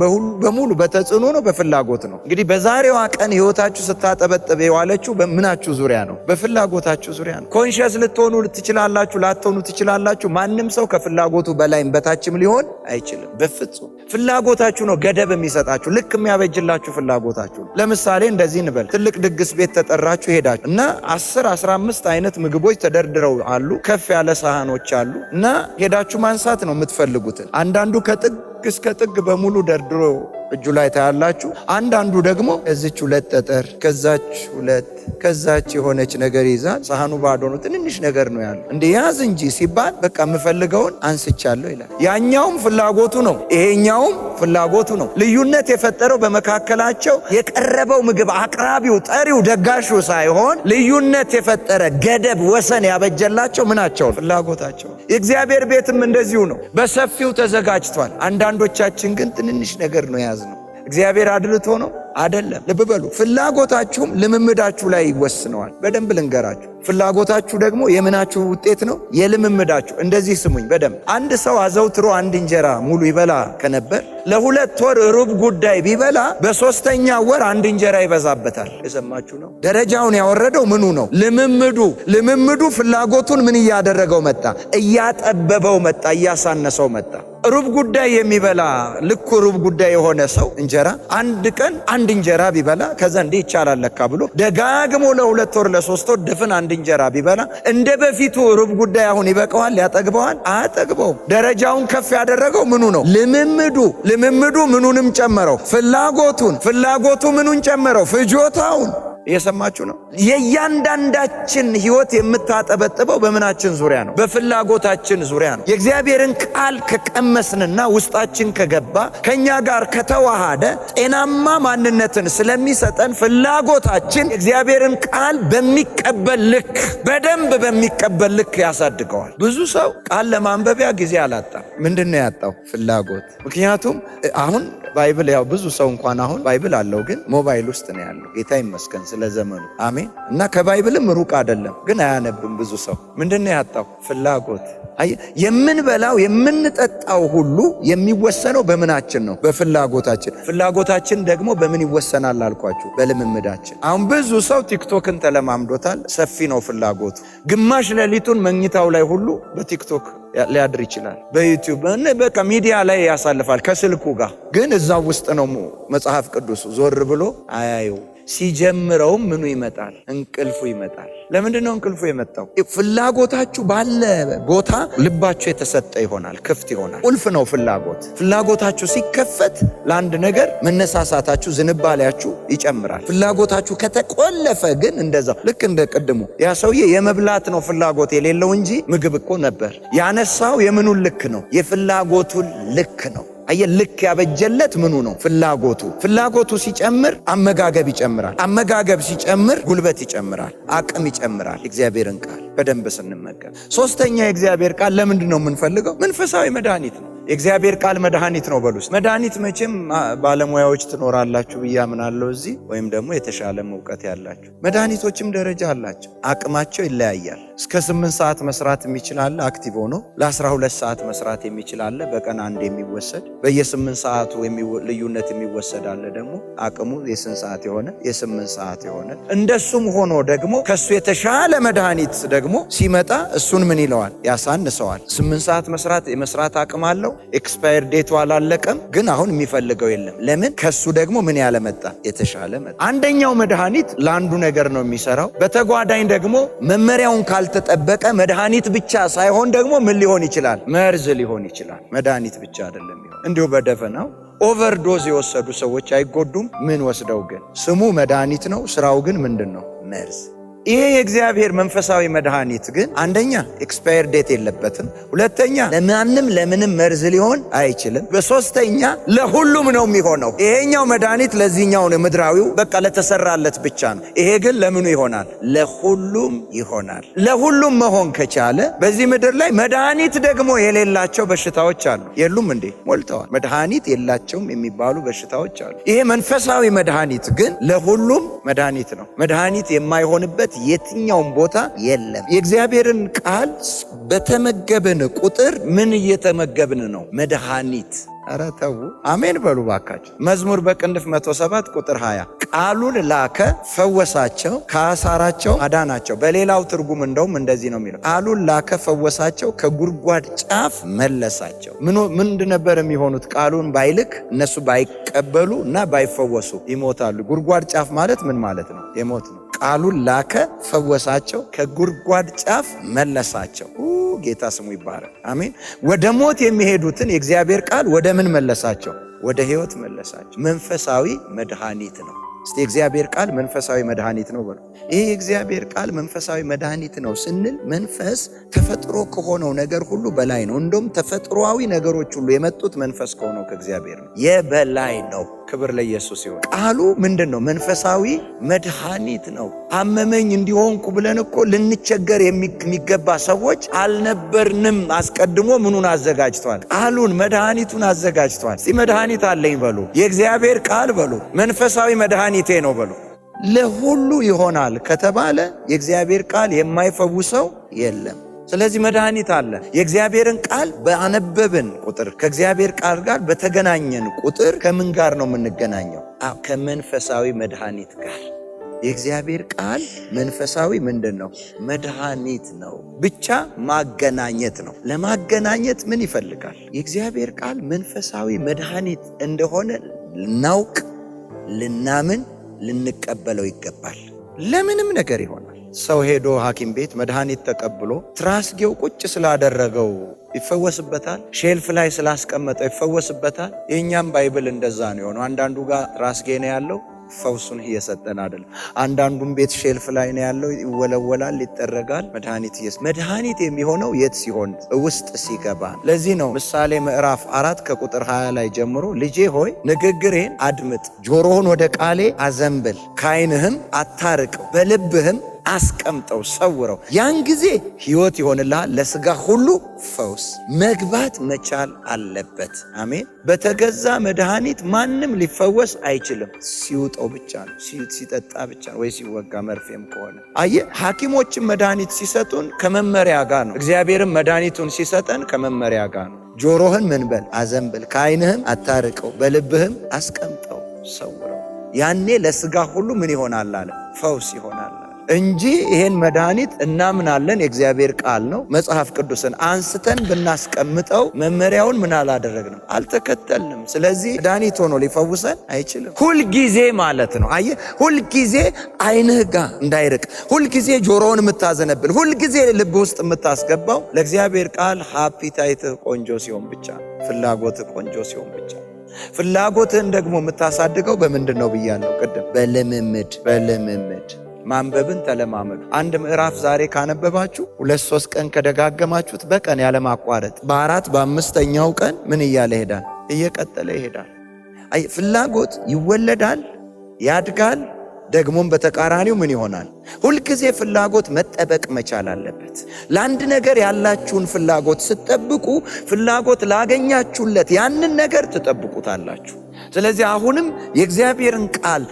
Speaker 1: በሙሉ በተጽዕኖ ነው፣ በፍላጎት ነው። እንግዲህ በዛሬዋ ቀን ሕይወታችሁ ስታጠበጥብ የዋለችው በምናችሁ ዙሪያ ነው? በፍላጎታችሁ ዙሪያ ነው። ኮንሸስ ልትሆኑ ትችላላችሁ፣ ላትሆኑ ትችላላችሁ። ማንም ሰው ከፍላጎቱ በላይም በታችም ሊሆን አይችልም በፍጹም። ፍላጎታችሁ ነው ገደብ የሚሰጣችሁ፣ ልክ የሚያበጅላችሁ ፍላጎታችሁ ነው። ለምሳሌ እንደዚህ እንበል፣ ትልቅ ድግስ ቤት ተጠራችሁ፣ ሄዳችሁ እና 10-15 አይነት ምግቦች ተደርድረው አሉ፣ ከፍ ያለ ሳህኖች አሉ እና ሄዳችሁ ማንሳት ነው የምትፈልጉትን። አንዳንዱ ከጥግ እስከ ጥግ በሙሉ ደርድሮ እጁ ላይ ታያላችሁ። አንዳንዱ ደግሞ እዚች 2 ጠጠር ከዛች 2 ከዛች የሆነች ነገር ይዛል። ሳህኑ ባዶ ነው፣ ትንንሽ ነገር ነው ያለው። እንደ ያዝ እንጂ ሲባል በቃ የምፈልገውን አንስቻለሁ ይላል። ያኛውም ፍላጎቱ ነው፣ ይሄኛውም ፍላጎቱ ነው። ልዩነት የፈጠረው በመካከላቸው የቀረበው ምግብ አቅራቢው፣ ጠሪው፣ ደጋሹ ሳይሆን ልዩነት የፈጠረ ገደብ፣ ወሰን ያበጀላቸው ምናቸው? ፍላጎታቸው። የእግዚአብሔር ቤትም እንደዚሁ ነው፣ በሰፊው ተዘጋጅቷል። አንዳንዶቻችን ግን ትንንሽ ነገር ነው የያዝነው። እግዚአብሔር አድልቶ ነው አይደለም። ልብ በሉ። ፍላጎታችሁም ልምምዳችሁ ላይ ይወስነዋል። በደንብ ልንገራችሁ። ፍላጎታችሁ ደግሞ የምናችሁ ውጤት ነው? የልምምዳችሁ። እንደዚህ ስሙኝ በደንብ። አንድ ሰው አዘውትሮ አንድ እንጀራ ሙሉ ይበላ ከነበር ለ2 ወር ሩብ ጉዳይ ቢበላ በ3ኛ ወር አንድ እንጀራ ይበዛበታል። የሰማችሁ ነው። ደረጃውን ያወረደው ምኑ ነው? ልምምዱ ፍላጎቱን ምን እያደረገው መጣ? እያጠበበው መጣ፣ እያሳነሰው መጣ። ሩብ ጉዳይ የሚበላ ልኩ ሩብ ጉዳይ የሆነ ሰው እንጀራ አንድ ቀን አንድ እንጀራ ቢበላ ከዛ እንዴ ይቻላል ለካ ብሎ ደጋግሞ ለ2 ወር ለ3 ወር ድፍን አንድ እንጀራ ቢበላ እንደ በፊቱ ሩብ ጉዳይ አሁን ይበቀዋል? ያጠግበዋል? አያጠግበው። ደረጃውን ከፍ ያደረገው ምኑ ነው? ልምምዱ ምኑንም ጨመረው? ፍላጎቱ ምኑን ጨመረው? ፍጆታውን። እየሰማችሁ ነው። የእያንዳንዳችን ሕይወት የምታጠበጥበው በምናችን ዙሪያ ነው? በፍላጎታችን ዙሪያ ነው። የእግዚአብሔርን ቃል ከቀመስንና ውስጣችን ከገባ ከኛ ጋር ከተዋሃደ ጤናማ ማንነትን ስለሚሰጠን ፍላጎታችን የእግዚአብሔርን ቃል በሚቀበል ልክ፣ በደንብ በሚቀበል ልክ ያሳድገዋል። ብዙ ሰው ቃል ለማንበቢያ ጊዜ አላጣም። ምንድን ነው ያጣው? ፍላጎት። ምክንያቱም አሁን ባይብል ያው ብዙ ሰው እንኳን አሁን ባይብል አለው፣ ግን ሞባይል ውስጥ ነው ያለው። ጌታ ይመስገን ስለ ዘመኑ። አሜን። እና ከባይብልም ሩቅ አይደለም፣ ግን አያነብም ብዙ ሰው። ምንድነው ያጣው? ፍላጎት። የምንበላው የምንጠጣው ሁሉ የሚወሰነው በምናችን ነው? በፍላጎታችን። ፍላጎታችን ደግሞ በምን ይወሰናል አልኳችሁ? በልምምዳችን። አሁን ብዙ ሰው ቲክቶክን ተለማምዶታል። ሰፊ ነው ፍላጎቱ። ግማሽ ሌሊቱን መኝታው ላይ ሁሉ በቲክቶክ ሊያድር ይችላል። በዩቲዩብ በቃ ሚዲያ ላይ ያሳልፋል ከስልኩ ጋር። ግን እዛው ውስጥ ነው መጽሐፍ ቅዱሱ። ዞር ብሎ አያየው። ሲጀምረውም ምኑ ይመጣል? እንቅልፉ ይመጣል። ለምንድን ነው እንቅልፉ የመጣው? ፍላጎታችሁ ባለ ቦታ ልባችሁ የተሰጠ ይሆናል፣ ክፍት ይሆናል። ቁልፍ ነው ፍላጎት። ፍላጎታችሁ ሲከፈት ለአንድ ነገር መነሳሳታችሁ፣ ዝንባሌያችሁ ይጨምራል። ፍላጎታችሁ ከተቆለፈ ግን እንደዛው ልክ እንደ ቅድሙ ያ ሰውዬ የመብላት ነው ፍላጎት የሌለው እንጂ ምግብ እኮ ነበር። ያነሳው የምኑን ልክ ነው? የፍላጎቱን ልክ ነው። ልክ ያበጀለት ምኑ ነው? ፍላጎቱ። ፍላጎቱ ሲጨምር አመጋገብ ይጨምራል። አመጋገብ ሲጨምር ጉልበት ይጨምራል፣ አቅም ይጨምራል። እግዚአብሔርን ቃል በደንብ ስንመገብ። ሶስተኛ የእግዚአብሔር ቃል ለምንድን ነው የምንፈልገው? መንፈሳዊ መድኃኒት ነው። የእግዚአብሔር ቃል መድኃኒት ነው በሉስ። መድኃኒት መቼም ባለሙያዎች ትኖራላችሁ ብዬ አምናለሁ እዚህ፣ ወይም ደግሞ የተሻለ እውቀት ያላችሁ። መድኃኒቶችም ደረጃ አላቸው፣ አቅማቸው ይለያያል። እስከ 8 ሰዓት መስራት የሚችላለ አክቲቭ ሆኖ፣ ለ12 ሰዓት መስራት የሚችላለ በቀን አንድ የሚወሰድ፣ በየ8 ሰዓቱ ልዩነት የሚወሰድ አለ። ደግሞ አቅሙ የ8 ሰዓት የሆነ የ8 ሰዓት የሆነ። እንደሱም ሆኖ ደግሞ ከሱ የተሻለ መድኃኒት ደግሞ ሲመጣ እሱን ምን ይለዋል? ያሳንሰዋል። 8 ሰዓት የመስራት አቅም አለው። ኤክስፓየር ዴቱ አላለቀም፣ ግን አሁን የሚፈልገው የለም። ለምን? ከሱ ደግሞ ምን ያለ መጣ? የተሻለ መጣ። አንደኛው መድኃኒት ለአንዱ ነገር ነው የሚሰራው። በተጓዳኝ ደግሞ መመሪያውን ካልተጠበቀ መድኃኒት ብቻ ሳይሆን ደግሞ ምን ሊሆን ይችላል? መርዝ ሊሆን ይችላል። መድኃኒት ብቻ አይደለም ይሆን። እንዲሁ በደፈናው ኦቨርዶዝ የወሰዱ ሰዎች አይጎዱም። ምን ወስደው ግን ስሙ መድኃኒት ነው፣ ስራው ግን ምንድን ነው? መርዝ። ይሄ የእግዚአብሔር መንፈሳዊ መድኃኒት ግን አንደኛ ኤክስፓየር ዴት የለበትም፣ ሁለተኛ ለምንም መርዝ ሊሆን አይችልም፣ በሶስተኛ ለሁሉም ነው የሚሆነው። ይሄኛው መድኃኒት ለዚህኛው ነው ምድራዊው፣ በቃ ለተሰራለት ብቻ ነው። ይሄ ግን ለምኑ ይሆናል? ለሁሉም ይሆናል። ለሁሉም መሆን ከቻለ በዚህ ምድር ላይ መድኃኒት ደግሞ የሌላቸው በሽታዎች አሉ። የሉም እንዴ? ሞልተዋል። መድኃኒት የላቸውም የሚባሉ በሽታዎች አሉ። ይሄ መንፈሳዊ መድኃኒት ግን ለሁሉም መድኃኒት ነው። መድኃኒት የማይሆንበት የትኛውም ቦታ የለም። የእግዚአብሔርን ቃል በተመገብን ቁጥር ምን እየተመገብን ነው? መድኃኒት። ኧረ ተው፣ አሜን በሉ ባካችሁ። መዝሙር በቅንፍ 107 ቁጥር 20 ቃሉን ላከ ፈወሳቸው፣ ከአሳራቸው አዳናቸው። በሌላው ትርጉም እንደውም እንደዚህ ነው የሚለው፣ ቃሉን ላከ ፈወሳቸው፣ ከጉድጓድ ጫፍ መለሳቸው። ምንድ ነበር የሚሆኑት? ቃሉን ባይልክ እነሱ ባይቀበሉ እና ባይፈወሱ ይሞታሉ። ጉድጓድ ጫፍ ማለት ምን ማለት ነው? የሞት ነው። ቃሉን ላከ ፈወሳቸው፣ ከጉድጓድ ጫፍ መለሳቸው። ጌታ ስሙ ይባረክ። አሜን። ወደ ሞት የሚሄዱትን የእግዚአብሔር ቃል ወደ ምን መለሳቸው? ወደ ሕይወት መለሳቸው። መንፈሳዊ መድኃኒት ነው። እስቲ የእግዚአብሔር ቃል መንፈሳዊ መድኃኒት ነው በሉ። ይህ የእግዚአብሔር ቃል መንፈሳዊ መድኃኒት ነው ስንል መንፈስ ተፈጥሮ ከሆነው ነገር ሁሉ በላይ ነው። እንደውም ተፈጥሮአዊ ነገሮች ሁሉ የመጡት መንፈስ ከሆነው ከእግዚአብሔር ነው፣ የበላይ ነው። ክብር ለኢየሱስ ይሁን። ቃሉ ምንድን ነው? መንፈሳዊ መድኃኒት ነው። አመመኝ እንዲሆንኩ ብለን እኮ ልንቸገር የሚገባ ሰዎች አልነበርንም። አስቀድሞ ምኑን አዘጋጅቷል? ቃሉን፣ መድኃኒቱን አዘጋጅቷል። እስቲ መድኃኒት አለኝ በሉ። የእግዚአብሔር ቃል በሉ። መንፈሳዊ መድኃኒቴ ነው በሉ። ለሁሉ ይሆናል ከተባለ የእግዚአብሔር ቃል የማይፈውሰው የለም። ስለዚህ መድኃኒት አለ። የእግዚአብሔርን ቃል በአነበብን ቁጥር፣ ከእግዚአብሔር ቃል ጋር በተገናኘን ቁጥር ከምን ጋር ነው የምንገናኘው? ከመንፈሳዊ መድኃኒት ጋር። የእግዚአብሔር ቃል መንፈሳዊ ምንድን ነው? መድኃኒት ነው። ብቻ ማገናኘት ነው። ለማገናኘት ምን ይፈልጋል? የእግዚአብሔር ቃል መንፈሳዊ መድኃኒት እንደሆነ ልናውቅ፣ ልናምን፣ ልንቀበለው ይገባል። ለምንም ነገር ይሆናል። ሰው ሄዶ ሐኪም ቤት መድኃኒት ተቀብሎ ትራስጌው ቁጭ ስላደረገው ይፈወስበታል? ሼልፍ ላይ ስላስቀመጠው ይፈወስበታል? የእኛም ባይብል እንደዛ ነው የሆነው። አንዳንዱ ጋር ትራስጌ ነው ያለው፣ ፈውሱን እየሰጠን አይደለም። አንዳንዱም ቤት ሼልፍ ላይ ነው ያለው፣ ይወለወላል፣ ይጠረጋል። መድኃኒት የሚሆነው የት ሲሆን? ውስጥ ሲገባ። ለዚህ ነው ምሳሌ ምዕራፍ 4 ከቁጥር 20 ላይ ጀምሮ ልጄ ሆይ ንግግሬን አድምጥ፣ ጆሮህን ወደ ቃሌ አዘንብል፣ ከዓይንህም አታርቀው፣ በልብህም አስቀምጠው፣ ሰውረው። ያን ጊዜ ሕይወት ይሆንልሃል፣ ለሥጋ ሁሉ ፈውስ። መግባት መቻል አለበት። አሜን። በተገዛ መድኃኒት ማንም ሊፈወስ አይችልም። ሲውጠው ብቻ ነው፣ ሲጠጣ ብቻ ነው፣ ወይ ሲወጋ መርፌም ከሆነ። አየህ፣ ሐኪሞችም መድኃኒት ሲሰጡን ከመመሪያ ጋር ነው። እግዚአብሔርም መድኃኒቱን ሲሰጠን ከመመሪያ ጋር ነው። ጆሮህን ምን በል አዘንብል፣ ከዓይንህም አታርቀው፣ በልብህም አስቀምጠው፣ ሰውረው። ያኔ ለሥጋ ሁሉ ምን ይሆናል አለ? ፈውስ ይሆናል እንጂ ይሄን መድኃኒት እናምናለን፣ የእግዚአብሔር ቃል ነው። መጽሐፍ ቅዱስን አንስተን ብናስቀምጠው መመሪያውን ምን አላደረግንም? አልተከተልንም። ስለዚህ መድኃኒት ሆኖ ሊፈውሰን አይችልም። ሁልጊዜ ማለት ነው። አየህ፣ ሁልጊዜ ዓይንህ ጋር እንዳይርቅ፣ ሁልጊዜ ጆሮውን የምታዘነብል፣ ሁልጊዜ ልብ ውስጥ የምታስገባው ለእግዚአብሔር ቃል ሃፒታይትህ ቆንጆ ሲሆን ብቻ፣ ፍላጎትህ ቆንጆ ሲሆን ብቻ። ፍላጎትህን ደግሞ የምታሳድገው በምንድን ነው ብያለሁ ቅድም? በልምምድ ማንበብን ተለማመዱ። አንድ ምዕራፍ ዛሬ ካነበባችሁ 2-3 ቀን ከደጋገማችሁት በቀን ያለማቋረጥ በ4 በ5ኛው ቀን ምን እያለ ይሄዳል? እየቀጠለ ይሄዳል። አይ ፍላጎት ይወለዳል፣ ያድጋል፣ ደግሞም በተቃራኒው ምን ይሆናል? ሁልጊዜ ፍላጎት መጠበቅ መቻል አለበት። ለአንድ ነገር ያላችሁን ፍላጎት ስትጠብቁ ፍላጎት ላገኛችሁለት ያንን ነገር ትጠብቁታላችሁ። ስለዚህ አሁንም የእግዚአብሔርን ቃል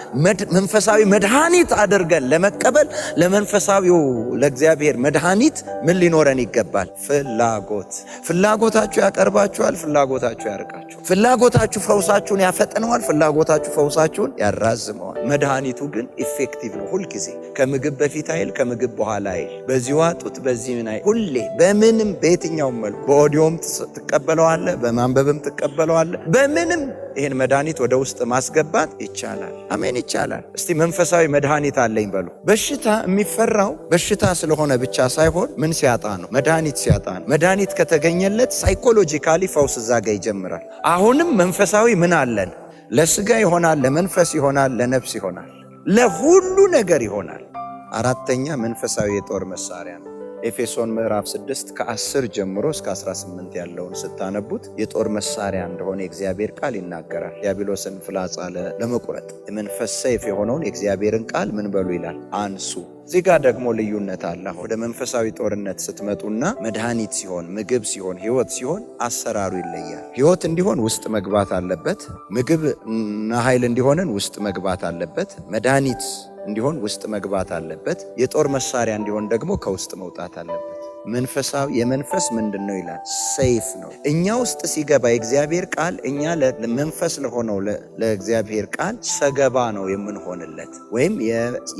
Speaker 1: መንፈሳዊ መድኃኒት አድርገን ለመቀበል ለመንፈሳዊው ለእግዚአብሔር መድኃኒት ምን ሊኖረን ይገባል? ፍላጎት። ፍላጎታችሁ ያቀርባችኋል፣ ፍላጎታችሁ ያርቃችኋል። ፍላጎታችሁ ፈውሳችሁን ያፈጥነዋል፣ ፍላጎታችሁ ፈውሳችሁን ያራዝመዋል። መድኃኒቱ ግን ኢፌክቲቭ ነው። ሁልጊዜ ከምግብ በፊት አይል፣ ከምግብ በኋላ አይል፣ በዚህ ዋጡት በዚህ ምን አይል፣ ሁሌ በምንም በየትኛውም መልኩ በኦዲዮም ትቀበለዋለህ፣ በማንበብም ትቀበለዋለህ፣ በምንም ይህን መድኃኒት ወደ ውስጥ ማስገባት ይቻላል። አሜን፣ ይቻላል። እስቲ መንፈሳዊ መድኃኒት አለኝ በሉ። በሽታ የሚፈራው በሽታ ስለሆነ ብቻ ሳይሆን ምን ሲያጣ ነው? መድኃኒት ሲያጣ ነው። መድኃኒት ከተገኘለት ሳይኮሎጂካሊ ፈውስ እዛ ጋ ይጀምራል። አሁንም መንፈሳዊ ምን አለን? ለሥጋ ይሆናል፣ ለመንፈስ ይሆናል፣ ለነፍስ ይሆናል፣ ለሁሉ ነገር ይሆናል። አራተኛ መንፈሳዊ የጦር መሳሪያ ነው። ኤፌሶን ምዕራፍ 6 ከ10 ጀምሮ እስከ 18 ያለውን ስታነቡት የጦር መሳሪያ እንደሆነ የእግዚአብሔር ቃል ይናገራል። ዲያብሎስን ፍላጻ ለመቁረጥ የመንፈስ ሰይፍ የሆነውን የእግዚአብሔርን ቃል ምን በሉ ይላል? አንሱ። እዚህ ጋር ደግሞ ልዩነት አለ። ወደ መንፈሳዊ ጦርነት ስትመጡና መድኃኒት ሲሆን፣ ምግብ ሲሆን፣ ሕይወት ሲሆን አሰራሩ ይለያል። ሕይወት እንዲሆን ውስጥ መግባት አለበት። ምግብ እና ኃይል እንዲሆነን ውስጥ መግባት አለበት። መድኃኒት እንዲሆን ውስጥ መግባት አለበት። የጦር መሳሪያ እንዲሆን ደግሞ ከውስጥ መውጣት አለበት። መንፈሳዊ የመንፈስ ምንድን ነው ይላል? ሰይፍ ነው። እኛ ውስጥ ሲገባ የእግዚአብሔር ቃል እኛ ለመንፈስ ለሆነው ለእግዚአብሔር ቃል ሰገባ ነው የምንሆንለት፣ ወይም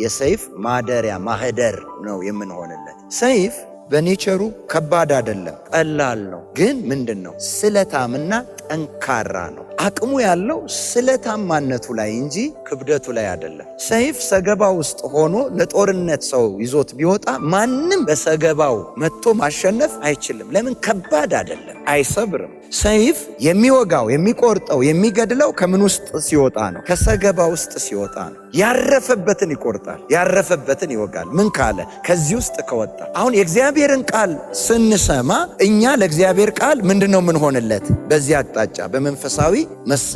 Speaker 1: የሰይፍ ማደሪያ ማህደር ነው የምንሆንለት። ሰይፍ በኔቸሩ ከባድ አይደለም፣ ቀላል ነው። ግን ምንድን ነው? ስለታምና ጠንካራ ነው። አቅሙ ያለው ስለታማነቱ ላይ እንጂ ክብደቱ ላይ አይደለም። ሰይፍ ሰገባ ውስጥ ሆኖ ለጦርነት ሰው ይዞት ቢወጣ ማንም በሰገባው መጥቶ ማሸነፍ አይችልም። ለምን? ከባድ አይደለም፣ አይሰብርም። ሰይፍ የሚወጋው የሚቆርጠው የሚገድለው ከምን ውስጥ ሲወጣ ነው? ከሰገባ ውስጥ ሲወጣ ነው። ያረፈበትን ይቆርጣል፣ ያረፈበትን ይወጋል። ምን ካለ? ከዚህ ውስጥ ከወጣ። አሁን የእግዚአብሔርን ቃል ስንሰማ እኛ ለእግዚአብሔር ቃል ምንድነው ምንሆንለት? በዚህ አቅጣጫ በመንፈሳዊ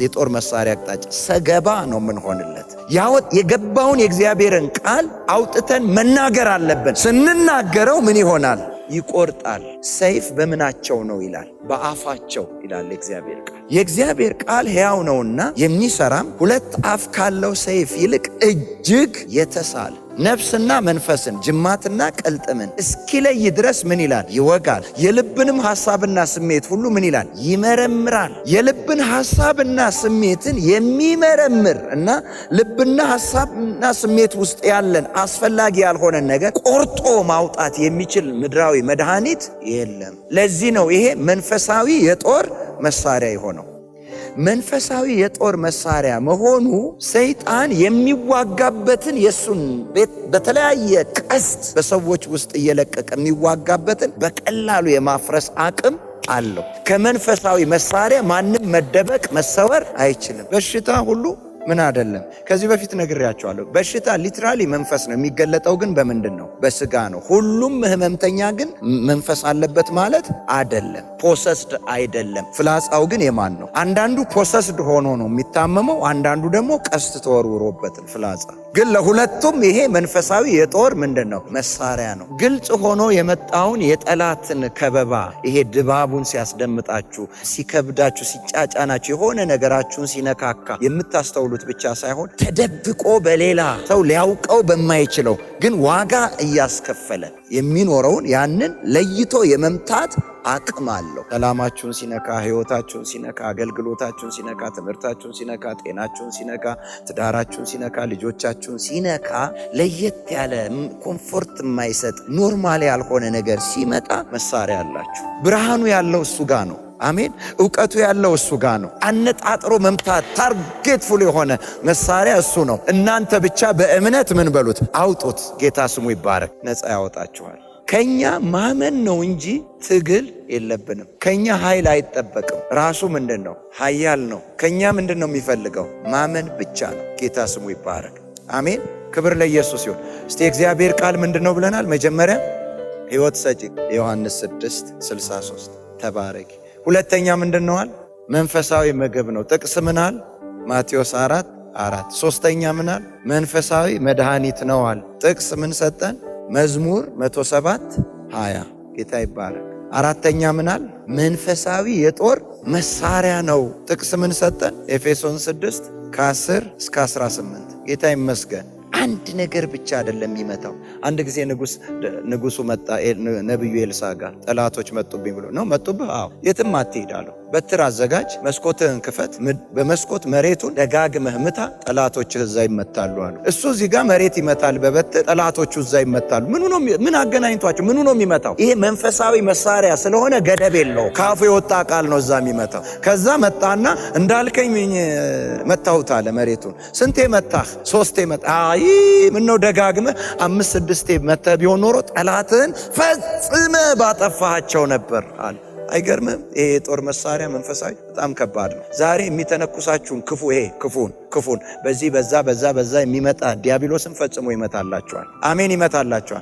Speaker 1: የጦር መሳሪያ አቅጣጫ ሰገባ ነው ምንሆንለት። የገባውን የእግዚአብሔርን ቃል አውጥተን መናገር አለብን። ስንናገረው ምን ይሆናል? ይቆርጣል። ሰይፍ በምናቸው ነው ይላል? በአፋቸው ይላል የእግዚአብሔር ቃል። የእግዚአብሔር ቃል ሕያው ነውና የሚሰራም 2 አፍ ካለው ሰይፍ ይልቅ እጅግ የተሳለ ነፍስና መንፈስን ጅማትና ቅልጥምን እስኪለይ ድረስ ምን ይላል? ይወጋል። የልብንም ሐሳብና ስሜት ሁሉ ምን ይላል? ይመረምራል። የልብን ሐሳብና ስሜትን የሚመረምር እና ልብና ሐሳብና ስሜት ውስጥ ያለን አስፈላጊ ያልሆነን ነገር ቆርጦ ማውጣት የሚችል ምድራዊ መድኃኒት የለም። ለዚህ ነው ይሄ መንፈሳዊ የጦር መሳሪያ የሆነው። መንፈሳዊ የጦር መሳሪያ መሆኑ ሰይጣን የሚዋጋበትን የሱን በተለያየ ቀስት በሰዎች ውስጥ እየለቀቀ የሚዋጋበትን በቀላሉ የማፍረስ አቅም አለው። ከመንፈሳዊ መሳሪያ ማንም መደበቅ መሰወር አይችልም። በሽታ ሁሉ ምን አይደለም። ከዚህ በፊት ነግሬያቸዋለሁ። በሽታ ሊትራሊ መንፈስ ነው የሚገለጠው፣ ግን በምንድን ነው? በስጋ ነው። ሁሉም ህመምተኛ ግን መንፈስ አለበት ማለት አይደለም። ፖሰስድ አይደለም። ፍላጻው ግን የማን ነው? አንዳንዱ ፖሰስድ ሆኖ ነው የሚታመመው፣ አንዳንዱ ደግሞ ቀስት ተወርውሮበት ፍላጻ። ግን ለሁለቱም ይሄ መንፈሳዊ የጦር ምንድን ነው? መሳሪያ ነው። ግልጽ ሆኖ የመጣውን የጠላትን ከበባ ይሄ ድባቡን ሲያስደምጣችሁ፣ ሲከብዳችሁ፣ ሲጫጫናችሁ፣ የሆነ ነገራችሁን ሲነካካ የምታስተውሉት ብቻ ሳይሆን ተደብቆ በሌላ ሰው ሊያውቀው በማይችለው ግን ዋጋ እያስከፈለ የሚኖረውን ያንን ለይቶ የመምታት አቅም አለው። ሰላማችሁን ሲነካ፣ ህይወታችሁን ሲነካ፣ አገልግሎታችሁን ሲነካ፣ ትምህርታችሁን ሲነካ፣ ጤናችሁን ሲነካ፣ ትዳራችሁን ሲነካ፣ ልጆቻችሁን ሲነካ፣ ለየት ያለ ኮምፎርት የማይሰጥ ኖርማል ያልሆነ ነገር ሲመጣ መሳሪያ አላችሁ። ብርሃኑ ያለው እሱ ጋር ነው። አሜን። ዕውቀቱ ያለው እሱ ጋር ነው። አነጣጥሮ መምታት ታርጌትፉል የሆነ መሳሪያ እሱ ነው። እናንተ ብቻ በእምነት ምን በሉት? አውጡት። ጌታ ስሙ ይባረክ። ነፃ ያወጣችኋል። ከኛ ማመን ነው እንጂ ትግል የለብንም። ከኛ ኃይል አይጠበቅም። ራሱ ምንድን ነው? ኃያል ነው። ከኛ ምንድን ነው የሚፈልገው? ማመን ብቻ ነው። ጌታ ስሙ ይባረክ። አሜን። ክብር ለኢየሱስ ይሁን። እስቲ እግዚአብሔር ቃል ምንድን ነው ብለናል? መጀመሪያ ሕይወት ሰጪ ዮሐንስ 6:63 ተባረኪ። ሁለተኛ ምንድን ነዋል? መንፈሳዊ ምግብ ነው። ጥቅስ ምናል? ማቴዎስ 4:4። ሶስተኛ ምናል? መንፈሳዊ መድኃኒት ነዋል። ጥቅስ ምን ሰጠን? መዝሙር 107:20 ጌታ ይባረክ። አራተኛ ምናል? መንፈሳዊ የጦር መሳሪያ ነው። ጥቅስ ምን ሰጠን? ኤፌሶን 6:10-18 ጌታ ይመስገን። አንድ ነገር ብቻ አይደለም የሚመታው። አንድ ጊዜ ንጉሱ መጣ ነብዩ ኤልሳ ጋር። ጠላቶች መጡብኝ ብሎ ነው። መጡብህ? አዎ። የትም አትሄዳለሁ። በትር አዘጋጅ፣ መስኮትህን ክፈት፣ በመስኮት መሬቱን ደጋግመህ ምታ፣ ጠላቶችህ እዛ ይመታሉ አሉ። እሱ እዚህ ጋር መሬት ይመታል በበትር፣ ጠላቶቹ እዛ ይመታሉ። ምን አገናኝቷቸው? ምኑ ነው የሚመታው? ይሄ መንፈሳዊ መሳሪያ ስለሆነ ገደብ የለው። ካፉ የወጣ ቃል ነው እዛ የሚመታው። ከዛ መጣና እንዳልከኝ መታሁት አለ መሬቱን። ስንቴ መታህ? 3 መታ። አይ ምነው ደጋግመህ 5-6 መተህ ቢሆን ኖሮ ጠላትህን ፈጽመ ባጠፋቸው ነበር አለ። አይገርምም? ይሄ የጦር መሳሪያ መንፈሳዊ በጣም ከባድ ነው። ዛሬ የሚተነኩሳችሁን ክፉን በዚህ በዛ የሚመጣ ዲያብሎስን ፈጽሞ ይመታላችኋል። አሜን፣ ይመታላችኋል።